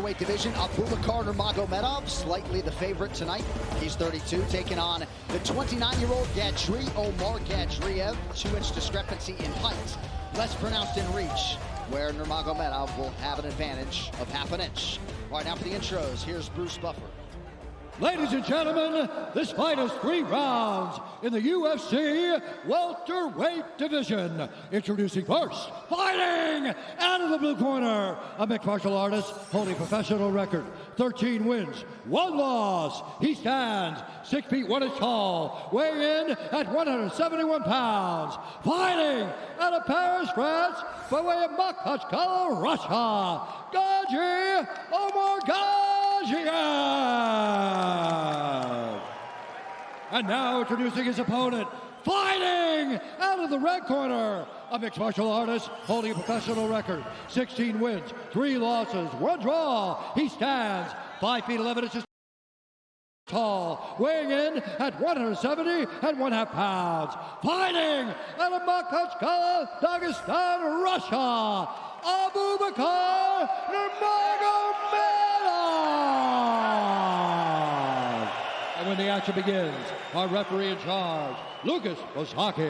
welterweight division, Abubakar Nurmagomedov, slightly the favorite tonight. He's 32, taking on the 29-year-old Gadzhi, Omargadzhlev. 2-inch discrepancy in height, less pronounced in reach, where Nurmagomedov will have an advantage of half an inch. All right, now for the intros, here's Bruce Buffer. Ladies and gentlemen, this fight is 3 rounds in the UFC welterweight division. Introducing first, fighting out of the blue corner, a mixed martial artist holding professional record, 13 wins, 1 loss. He stands 6 feet 1 inch tall, weighing in at 171 pounds. Fighting out of Paris, France, by way of Makhachkala, Russia, Gadzhi, Omargadzhlev. And now introducing his opponent, fighting out of the red corner, a mixed martial artist holding a professional record, 16 wins, 3 losses, 1 draw. He stands 5 feet 11 inches tall, weighing in at 170 and 1/2 pounds. Fighting out of Makhachkala, Dagestan, Russia, Abubakar Nurmagomedov. And when the action begins, our referee in charge, Lucas Osaki.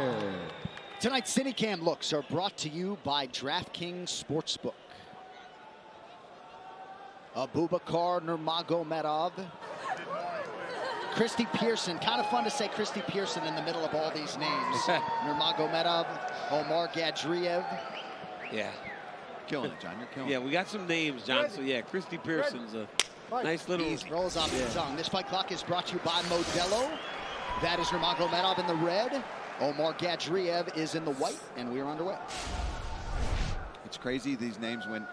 Tonight's CineCam looks are brought to you by DraftKings Sportsbook. Abubakar Nurmagomedov. Christy Pearson, kind of fun to say Christy Pearson in the middle of all these names. Nurmagomedov, Omargadzhlev. Yeah. Killing it, John. You're killing it. Yeah, we got some names, John. So, yeah, Christy Pearson's a nice little... Rolls off the tongue. This fight clock is brought to you by Modelo. That is Nurmagomedov in the red. Omargadzhlev is in the white, and we are underway. It's crazy, these names, when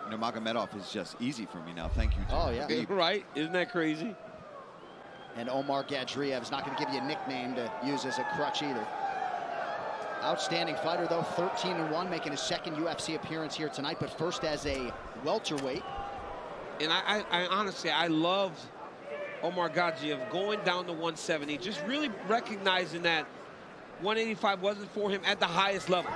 Nurmagomedov is just easy for me now. Thank you, John. Oh, yeah. Right? Isn't that crazy? And Omargadzhlev is not going to give you a nickname to use as a crutch either. Outstanding fighter, though, 13-1, making his second UFC appearance here tonight, but first as a welterweight. And I honestly, I loved Omargadzhiev going down to 170, just really recognizing that 185 wasn't for him at the highest level.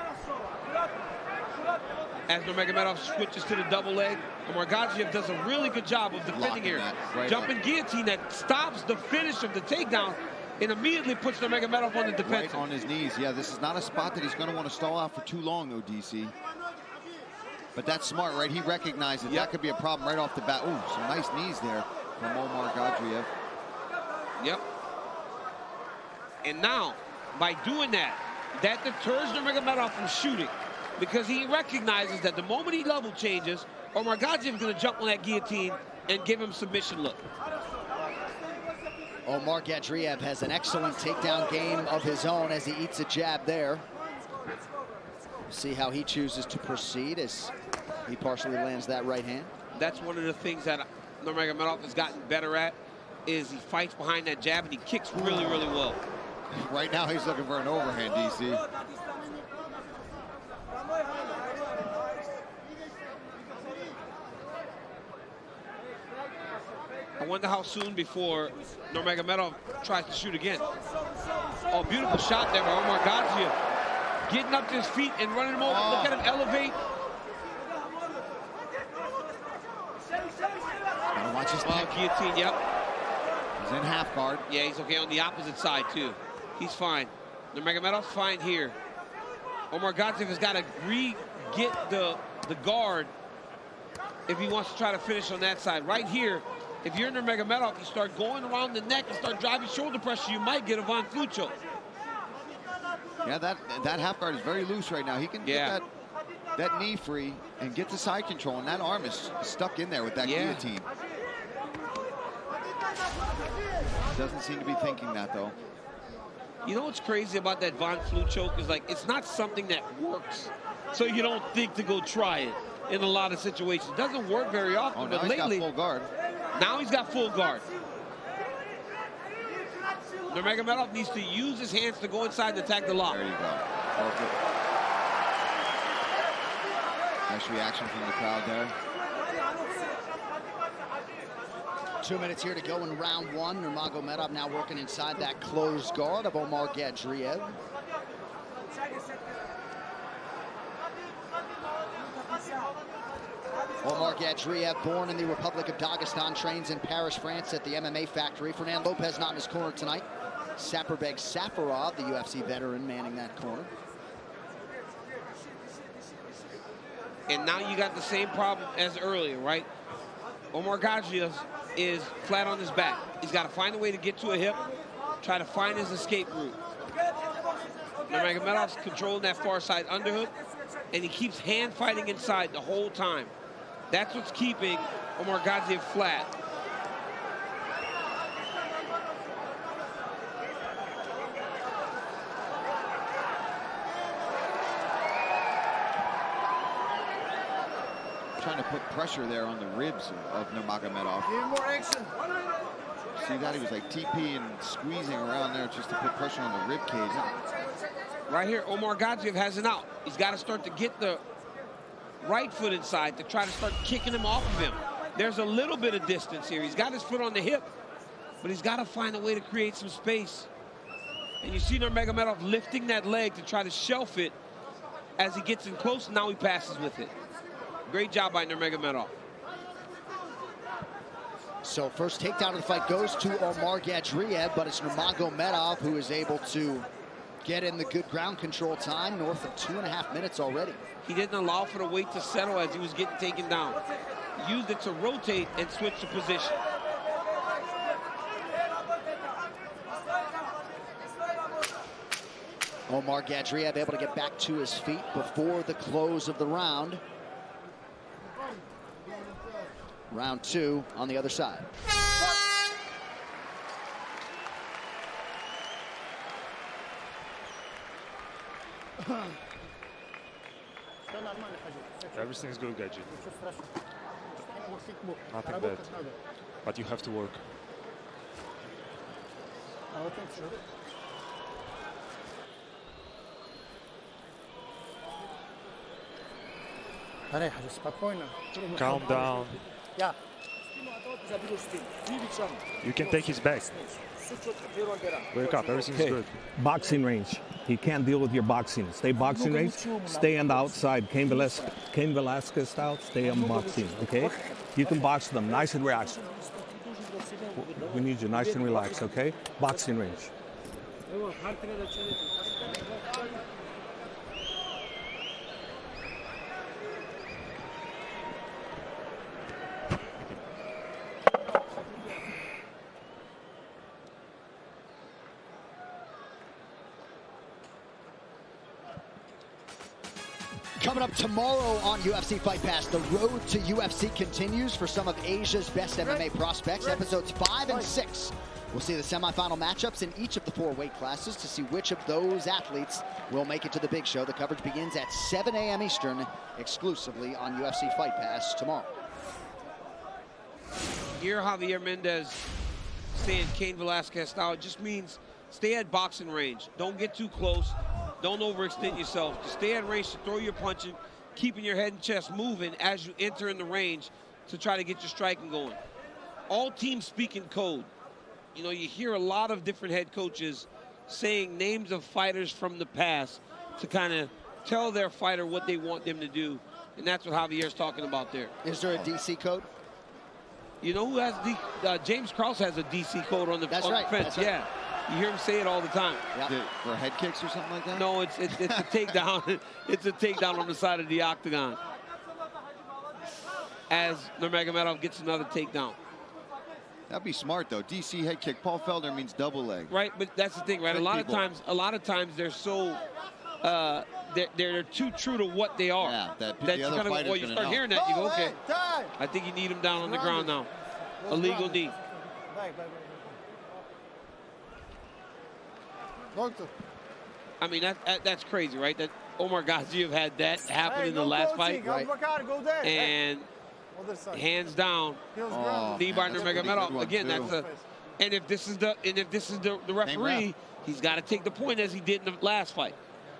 As Nurmagomedov switches to the double leg, Omargadzhiev does a really good job of defending here. Jumping guillotine that stops the finish of the takedown and immediately puts Nurmagomedov on the defensive. Right on his knees. Yeah, this is not a spot that he's going to want to stall out for too long, though, DC. But that's smart, right? He recognized that that could be a problem right off the bat. Ooh, some nice knees there from Omargadzhlev. Yep. And now, by doing that, that deters Nurmagomedov from shooting, because he recognizes that the moment he level changes, Omargadzhiev is going to jump on that guillotine and give him submission look. Omargadzhlev has an excellent takedown game of his own as he eats a jab there. See how he chooses to proceed as he partially lands that right hand. That's one of the things that Nurmagomedov has gotten better at, is he fights behind that jab and he kicks really, really well. Right now he's looking for an overhand, DC. I wonder how soon before Nurmagomedov tries to shoot again. Oh, beautiful shot there by Omargadzhiev. Getting up to his feet and running him over. Look at him elevate. Gotta watch his neck. Guillotine, yep. He's in half guard. Yeah, he's okay on the opposite side, too. He's fine. Nurmagomedov's fine here. Omargadzhiev has got to re-get the guard if he wants to try to finish on that side. Right here, if you're Nurmagomedov, you start going around the neck and start driving shoulder pressure, you might get a Von Flue choke. Yeah, that half guard is very loose right now. He can get that knee free and get the side control, and that arm is stuck in there with that guillotine. Doesn't seem to be thinking that, though. You know what's crazy about that Von Flue choke is, like, it's not something that works, so you don't think to go try it in a lot of situations. It doesn't work very often, but lately, he's got full guard. Now he's got full guard. Nurmagomedov needs to use his hands to go inside and attack the lock. There you go. Perfect. Nice reaction from the crowd there. 2 minutes here to go in round 1. Nurmagomedov now working inside that closed guard of Omargadzhlev. Omargadzhlev, born in the Republic of Dagestan, trains in Paris, France at the MMA Factory. Fernand Lopez not in his corner tonight. Saperbeg Safarov, the UFC veteran, manning that corner. And now you got the same problem as earlier, right? Omargadzhlev is flat on his back. He's got to find a way to get to a hip, try to find his escape route. Nurmagomedov's controlling that far side underhook, and he keeps hand fighting inside the whole time. That's what's keeping Omargadzhlev flat. Trying to put pressure there on the ribs of Nurmagomedov. More action. See that? He was like TP and squeezing around there just to put pressure on the rib cage. Right here, Omargadzhlev has an out. He's got to start to get the right foot inside to try to start kicking him off of him. There's a little bit of distance here. He's got his foot on the hip, but he's got to find a way to create some space. And you see Nurmagomedov lifting that leg to try to shelf it as he gets in close, and now he passes with it. Great job by Nurmagomedov. So first takedown of the fight goes to Omargadzhlev, but it's Nurmagomedov who is able to get in the good ground control time, north of 2.5 minutes already. He didn't allow for the weight to settle as he was getting taken down. Used it to rotate and switch the position. Omargadzhlev able to get back to his feet before the close of the round. Round 2 on the other side. Everything's good, Gadji. Nothing bad. But you have to work. Calm down. You can take his back. Wake up, everything's good. Boxing range. He can't deal with your boxing. Stay boxing range. Stay on the outside. Cain Velasquez style. Stay on boxing, okay? You can box them nice and relaxed. We need you nice and relaxed, okay? Boxing range. Coming up tomorrow on UFC Fight Pass, the road to UFC continues for some of Asia's best MMA prospects. Episodes 5 and 6. We'll see the semifinal matchups in each of the 4 weight classes to see which of those athletes will make it to the big show. The coverage begins at 7 a.m. Eastern, exclusively on UFC Fight Pass tomorrow. Here, Javier Mendez saying Cain Velasquez style. It just means stay at boxing range. Don't get too close. Don't overextend yourself. Just stay at range to throw your punching, keeping your head and chest moving as you enter in the range to try to get your striking going. All teams speak in code. You know, you hear a lot of different head coaches saying names of fighters from the past to kind of tell their fighter what they want them to do. And that's what Javier's talking about there. Is there a DC code? You know who has James Krause has a DC code on the, That's on right. the fence. That's right. Yeah. You hear him say it all the time. Yep. For head kicks or something like that? No, it's a takedown. It's a takedown on the side of the octagon. As Nurmagomedov gets another takedown. That'd be smart though. DC head kick. Paul Felder means double leg. Right, but that's the thing, right? Good A lot people. of times they're so they're too true to what they are. Yeah, that the you other kinda, fighter's well, you gonna start know. hearing that, you go, okay. I think you need him down on the ground now. Illegal knee. I mean, that's crazy, right? That Omargadzhlev had that happen in the last fight. Right. And hands down, knee by that's a pretty good Nurmagomedov. one, Again, too. and if this is the referee, he's got to take the point as he did in the last fight,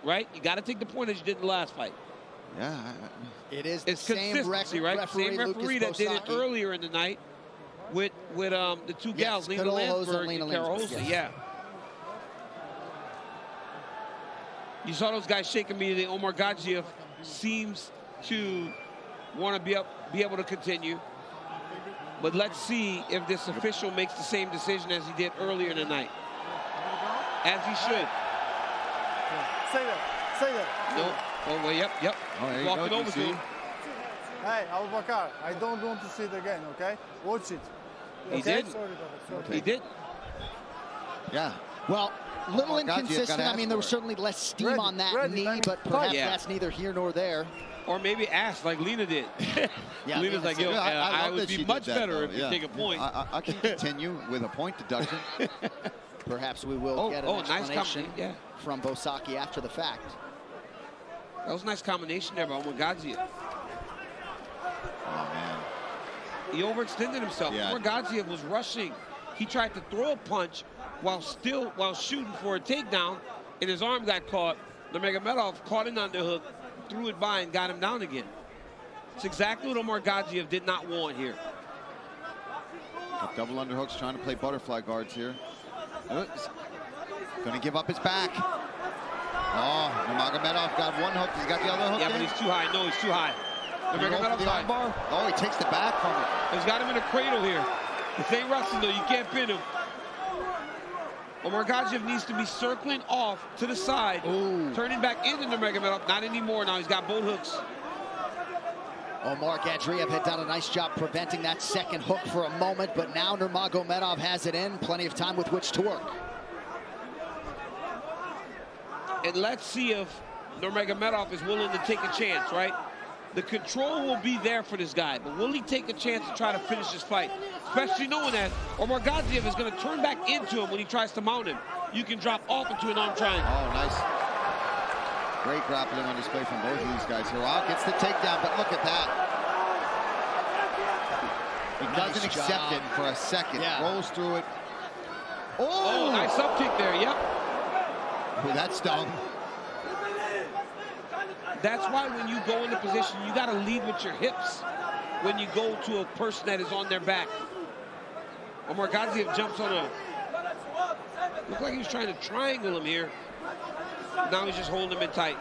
right? You got to take the point as you did in the last fight. Yeah. It is It's the same consistency, right? Same referee that did it earlier in the night with the two gals, Lena Carola Hosa and Landsberg Lena and Carol Landsberg, Hosa. yes. Yeah. You saw those guys shake immediately. Omargadzhlev seems to want to be up be able to continue. But let's see if this official makes the same decision as he did earlier in the night. As he should. Say that. No. Oh, well, yep. Oh, there you Walking go, over to DC. him. Hey, Abubakar, I don't want to see it again, okay? Watch it. He Okay? did. Sorry, brother. Sorry. He did. Yeah. Well, little Omargadzhlev inconsistent. gotta I mean, ask there was for it. certainly less steam Ready, on that ready, knee, man. but perhaps Yeah. that's neither here nor there. Or maybe ask like Lena did. Yeah, Lena's like, yo, Yeah, I love would that be she did much that, better though. if you Yeah. take a point. I can continue with a point deduction. Perhaps we will get an nice explanation yeah. from Bosaki after the fact. That was a nice combination there by Omargadzhlev. Oh, man. He overextended himself. Yeah. Omargadzhlev was rushing. He tried to throw a punch while shooting for a takedown, and his arm got caught. Nurmagomedov caught an underhook, threw it by, and got him down again. It's exactly what Omargadzhlev did not want here. Double underhooks, trying to play butterfly guards here. Oops. Gonna give up his back. Oh, Nurmagomedov got one hook. He's got the other hook. Yeah, but in. he's too high. No, he's too high. Gonna go for Nurmagomedov's the high. arm bar. Oh, he takes the back from it. He's got him in a cradle here. This ain't wrestling, though. You can't pin him. Omargadzhlev needs to be circling off to the side, turning back into Nurmagomedov. Not anymore now. He's got both hooks. Omargadzhlev had done a nice job preventing that second hook for a moment, but now Nurmagomedov has it in. Plenty of time with which to work. And let's see if Nurmagomedov is willing to take a chance, right? The control will be there for this guy, but will he take a chance to try to finish this fight? Especially knowing that Omargadzhlev is going to turn back into him when he tries to mount him. You can drop off into an arm triangle. Oh, nice. Great grappling on display from both of these guys here. Wow, gets the takedown, but look at that. He doesn't accept it for a second. Yeah. Rolls through it. Oh, nice up kick there, yep. Oh, that stung. That's why when you go into position, you got to lead with your hips when you go to a person that is on their back. Omargadzhlev jumps on a... Looked like he was trying to triangle him here. Now he's just holding him in tight.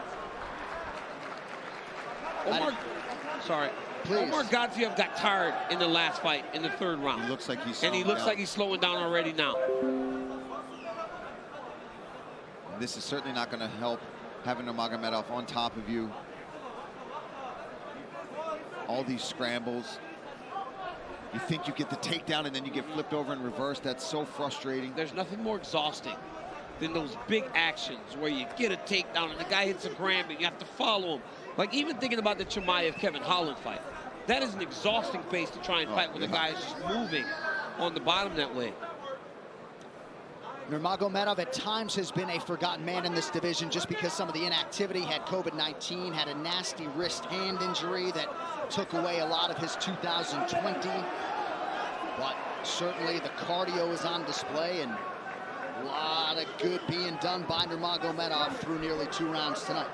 Omargadzhlev got tired in the last fight, in the third round. He looks like he's And he looks down. like he's slowing down already now. This is certainly not going to help having Nurmagomedov on top of you. All these scrambles. You think you get the takedown and then you get flipped over and reversed. That's so frustrating. There's nothing more exhausting than those big actions where you get a takedown and the guy hits a gram and you have to follow him. Like even thinking about the Chimaev-Kevin Holland fight. That is an exhausting pace to try and fight when the guy is just moving on the bottom that way. Nurmagomedov at times has been a forgotten man in this division just because some of the inactivity, had COVID-19, had a nasty wrist hand injury that took away a lot of his 2020. But certainly the cardio is on display and a lot of good being done by Nurmagomedov through nearly 2 rounds tonight.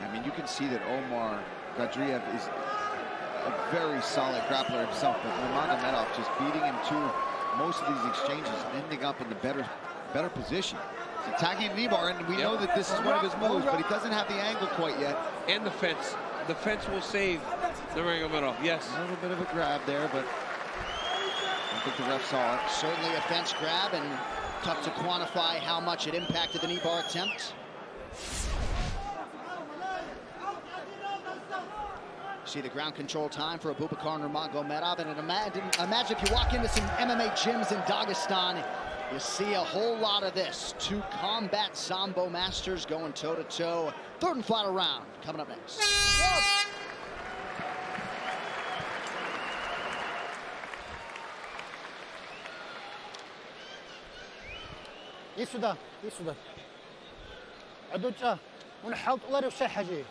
I mean, you can see that Omargadzhlev is a very solid grappler himself, but Nurmagomedov just beating him to most of these exchanges, ending up in the better position. He's attacking the knee bar, and we know that this is one of his moves, but he doesn't have the angle quite yet. And the fence. The fence will save Nurmagomedov, yes. A little bit of a grab there, but I don't think the ref saw it. Certainly a fence grab, and tough to quantify how much it impacted the knee bar attempt. See the ground control time for Abubakar Nurmagomedov, and imagine if you walk into some MMA gyms in Dagestan, you see a whole lot of this. 2 combat Sambo masters going toe-to-toe. Third and final round coming up next. Иди сюда, иди сюда. عدوجة ونحط ولا شيء حاجة.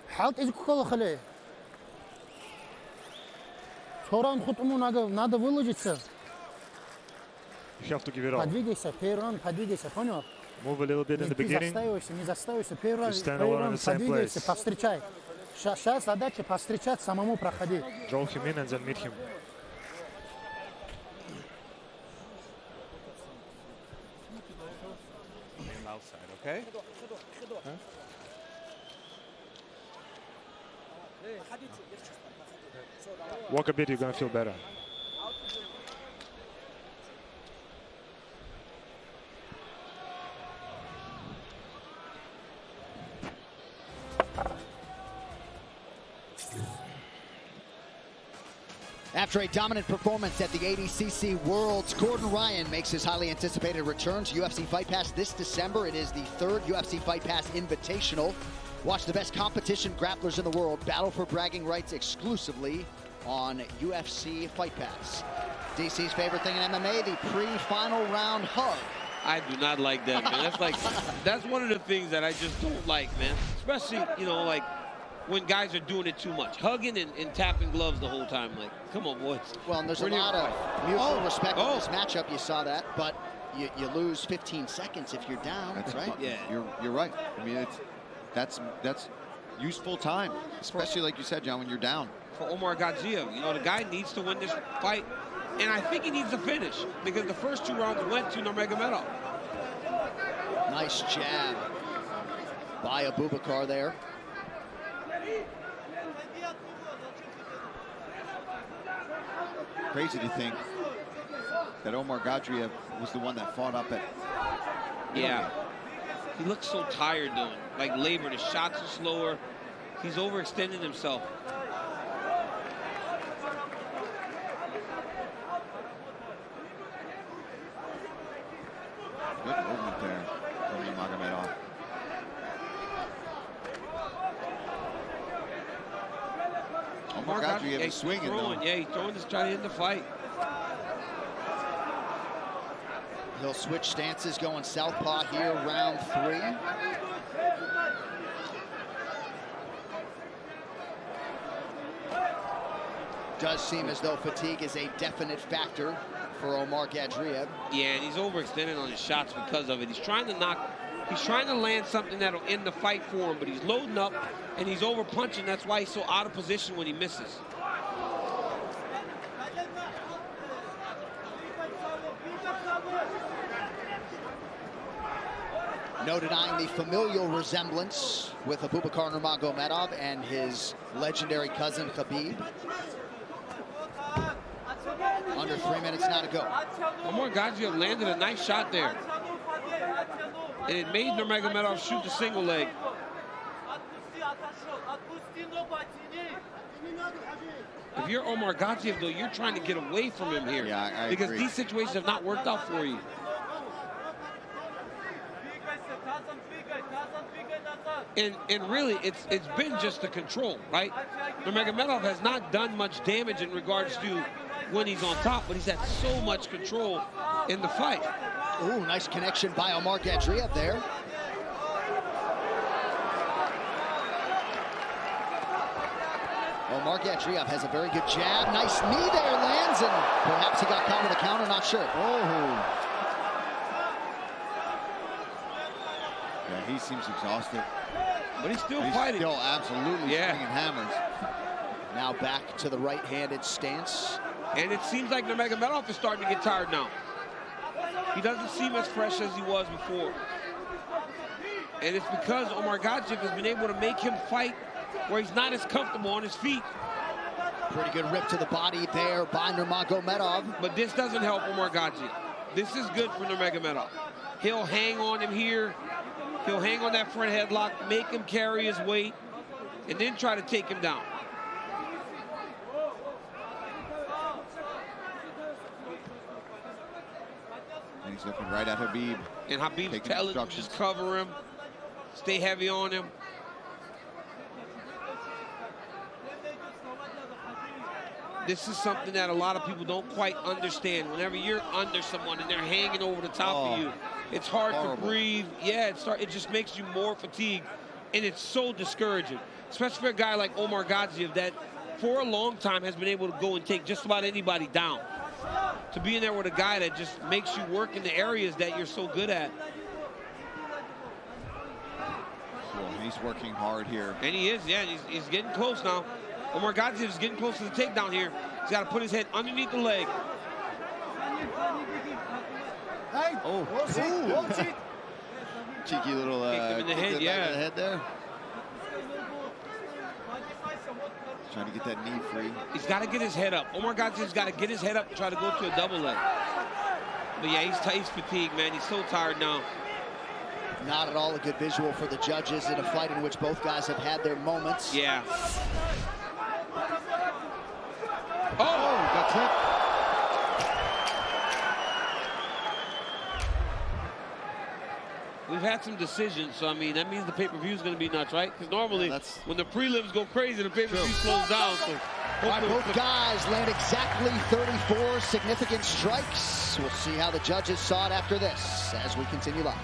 حط إيدك كله خليه. Скоро ему надо выложиться. You have to give it all. Подвигайся, первый раунд подвигайся, понял? Move a little bit in the Ты beginning. не застаивайся, первый Just stand alone in the same подвигайся, place. повстречай. Сейчас задача повстречать, самому проходить. Draw him in and then meet him. Outside, okay? Walk a bit, you're gonna feel better. After a dominant performance at the ADCC Worlds, Gordon Ryan makes his highly anticipated return to UFC Fight Pass this December. It is the third UFC Fight Pass Invitational. Watch the best competition grapplers in the world battle for bragging rights exclusively on UFC Fight Pass. DC's favorite thing in MMA, the pre-final round hug. I do not like that, man. That's one of the things that I just don't like, man. Especially, you know, like when guys are doing it too much. Hugging and tapping gloves the whole time. Like, come on, boys. Well, and there's a lot of mutual respect in this matchup. You saw that, but you lose 15 seconds if you're down. That's right. Yeah, you're right. I mean, that's useful time, especially like you said, John, when you're down. For Omargadzhlev, you know, the guy needs to win this fight, and I think he needs to finish because the first 2 rounds went to Nurmagomedov. Nice jab by Abubakar there. Crazy to think that Omargadzhlev was the one that fought up at. Yeah. He looks so tired doing, like labored. His shots are slower. He's overextending himself. Good movement there from Nurmagomedov. Omargadzhlev is swinging though. Yeah, he's throwing to try to end the fight. He'll switch stances, going southpaw here, round 3. Does seem as though fatigue is a definite factor for Omargadzhlev. Yeah, and he's overextending on his shots because of it. He's trying to land something that'll end the fight for him, but he's loading up and he's over punching. That's why he's so out of position when he misses. No denying the familial resemblance with Abubakar Nurmagomedov and his legendary cousin Khabib. Under 3 minutes now to go. Omargadzhlev landed a nice shot there. And it made Nurmagomedov shoot the single leg. If you're Omargadzhlev, though, you're trying to get away from him here. Yeah, I because agree. These situations have not worked out for you. And really, it's been just the control, right? Nurmagomedov has not done much damage in regards to when he's on top, but he's had so much control in the fight. Ooh, nice connection by Omargadzhlev there. Omargadzhlev has a very good jab. Nice knee there, lands, and perhaps he got caught with a counter, not sure. Oh. Yeah, he seems exhausted. But he's still He's fighting. still absolutely swinging hammers. Now back to the right-handed stance. And it seems like Nurmagomedov is starting to get tired now. He doesn't seem as fresh as he was before. And it's because Omargadzhlev has been able to make him fight where he's not as comfortable on his feet. Pretty good rip to the body there by Nurmagomedov. But this doesn't help Omargadzhlev. This is good for Nurmagomedov. He'll hang on him here. He'll hang on that front headlock, make him carry his weight, and then try to take him down. And he's looking right at Khabib. And Khabib's telling him, just cover him, stay heavy on him. This is something that a lot of people don't quite understand. Whenever you're under someone and they're hanging over the top of you, it's hard to breathe. Yeah, it just makes you more fatigued, and it's so discouraging, especially for a guy like Omargadzhlev that for a long time has been able to go and take just about anybody down. To be in there with a guy that just makes you work in the areas that you're so good at. Well, he's working hard here. And he is, yeah, he's getting close now. Omargadzhlev is getting close to the takedown here. He's got to put his head underneath the leg. Cheeky little kicked him in the head, back of the head there. Trying to get that knee free. He's got to get his head up. Omargadzhlev's got to get his head up and try to go to a double leg. But yeah, he's fatigued, man. He's so tired now. Not at all a good visual for the judges in a fight in which both guys have had their moments. Yeah. Oh, got clipped. We've had some decisions, so I mean, that means the pay-per-view is going to be nuts, right? Because normally, when the prelims go crazy, the pay-per-view slows down. So both guys land exactly 34 significant strikes. We'll see how the judges saw it after this as we continue live.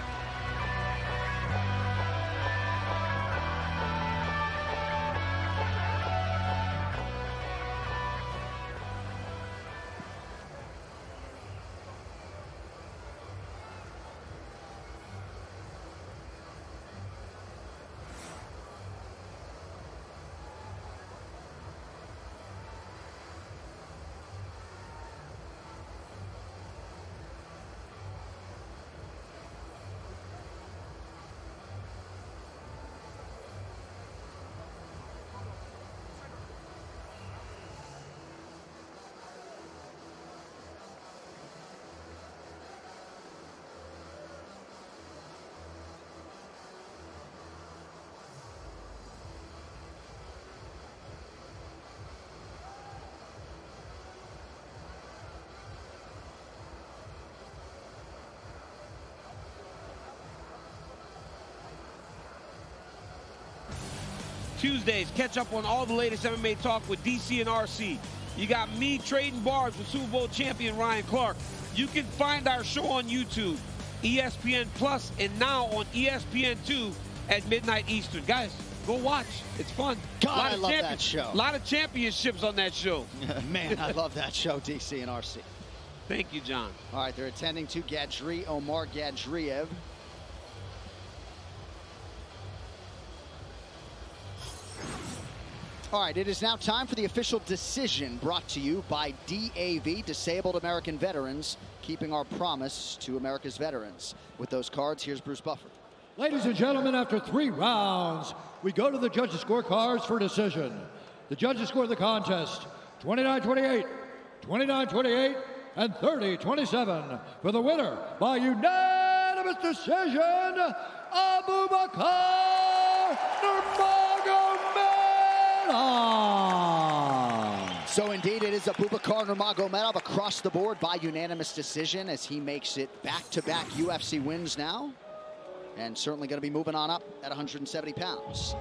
Tuesdays, catch up on all the latest MMA talk with DC and RC. You got me trading bars with Super Bowl champion Ryan Clark. You can find our show on YouTube, ESPN Plus, and now on ESPN2 at midnight Eastern. Guys, go watch. It's fun. God, I love that show. A lot of championships on that show. Man, I love that show, DC and RC. Thank you, John. All right, they're attending to Gadzhi, Omargadzhlev. All right, it is now time for the official decision brought to you by DAV, Disabled American Veterans, keeping our promise to America's veterans. With those cards, here's Bruce Buffer. Ladies and gentlemen, after 3 rounds, we go to the judges' scorecards for decision. The judges scored the contest 29-28, 29-28, and 30-27 for the winner by unanimous decision, Abubakar Nurmagomedov. So indeed, it is Abubakar Nurmagomedov across the board by unanimous decision as he makes it back-to-back UFC wins now. And certainly going to be moving on up at 170 pounds.